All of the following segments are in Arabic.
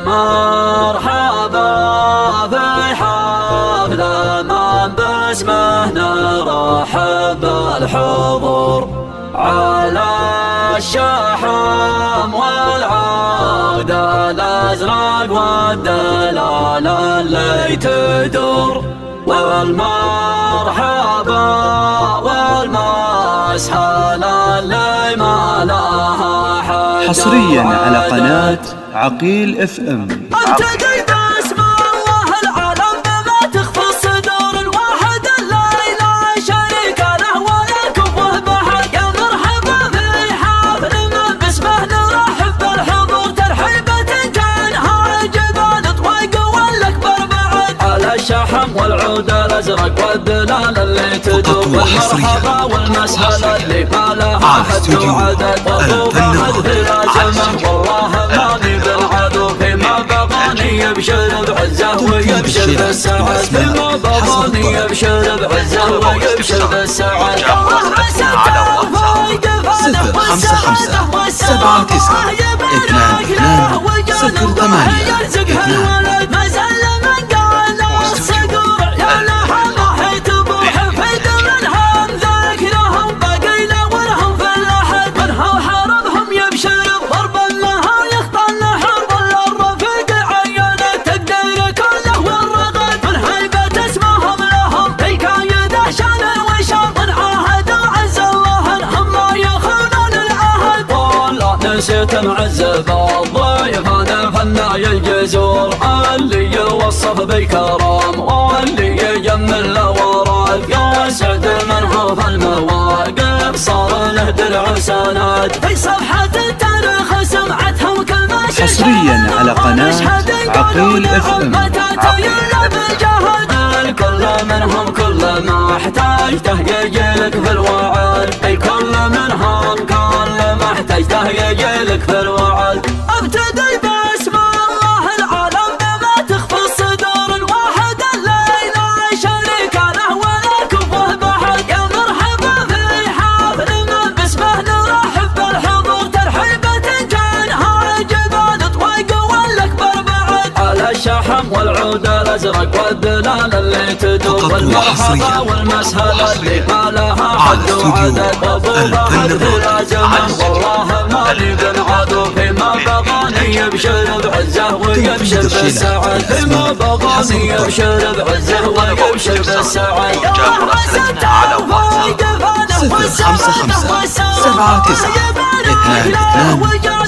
مرحبا في حفل من باسمه نرحب بالحضور على الشحم والعقد الأزرق والدلال اللي تدور والمرحبا والمسهل اللي ما لها حد. حصريا على قناة عقيل اف ام. ابتدي باسم الله العالم بما تخفى الصدور الواحد اللي لا شريك له ولا كفوه بحق. يا مرحبا في حفل من باسمه نرحب بالحضور ترحيبة كانها جبال طويق والاكبر بعد على الشحم والعود الازرق والدلال اللي تدور والمرحبا والمسهل اللي ما لها حد وعدد وطوبها بلا زمن والله ماني بالعدو فيما بغاني يبشر بعزه ويبشر بالسعد فيما بغاني يبشر بعزه ويبشر بالسعد. اللهم ستة فوق فانه والسعادة والسعادة يبارك له وجاله يرزقها الولد ما زال من قال الصقور يا لها محيط بحفيد منهم ذاكرهم باقي له ورهم في اللحد منها وحاربهم يبشر بضربا لها يخطن حرب الرفيق عينه تقدير كله والرغد من هيبة اسمهم لهم الكايده شان وشام من عاهد وعز الله انهم ما يخونون العهد. والله نسيت معذب الضيف انا فناي الجزور اللي يوصف بالكرم واللي يجمل له ورد يسعد منه في المواقف صار له درع وسند في صفحة التاريخ سمعتها وكل ما حصريا على قناة عقيل اف ام. الكل منهم كل ما احتاجته يجيلك في الوعد الكل منهم كل ما احتاجته يجيلك في الوعد. ابتدي باسم الله العالم بما تخفى الصدور الواحد اللي لا شريك له ولا كفوه بحد. يا مرحبا في حفل من باسمه نرحب بالحضور ترحيبة كانها جبال طويق والاكبر بعد على الشحم والعود الازرق والدلال اللي تدور والمرحبا والمسهل اللي ما لها حد وعدد وابوها بلا زمن والله مالي بنعدو فيما بغاني يبشر بعزه ويبشر بالسعد فيما بغاني يبشر بعزه ويبشر بالسعد. اللهم ستة فوق فانه والسعادة والسعادة يبارك له وجاله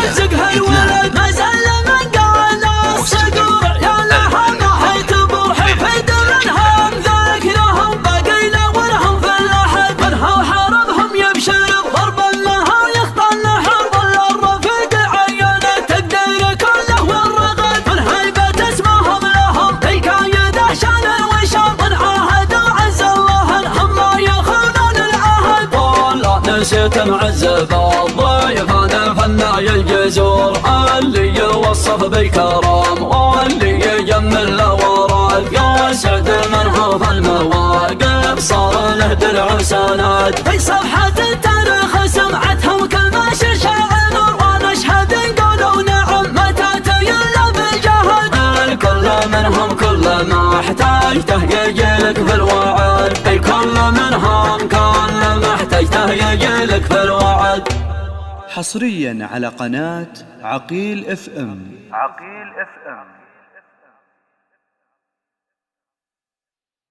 يرزقها الولد ما زال من قال الصقور يا لها محيط بحفيد منهم ذاكرهم باقي له ورهم في اللحد منها وحاربهم يبشر بضربا لها يخطن حرب الرفيق عينه تقدير كله والرغد من هيبة اسمهم لهم الكايده شان وشام من عاهد وعز الله انهم ما يخونون العهد. والله نسيت معذب الضيف انا فناي الجزور اللي يوصف بالكرم واللي يجمل له ورد يسعد منه في المواقف صار له درع وسند في صفحة التاريخ سمعتها وكل ما شاع نور ونشهد نقولوا نعم متى تيلا بالجهد. الكل منهم كل ما احتاجته يجيلك في الوعد الكل منهم كل ما احتاجته يجيلك في الوعد. حصريا على قناة عقيل اف ام. عقيل اف ام.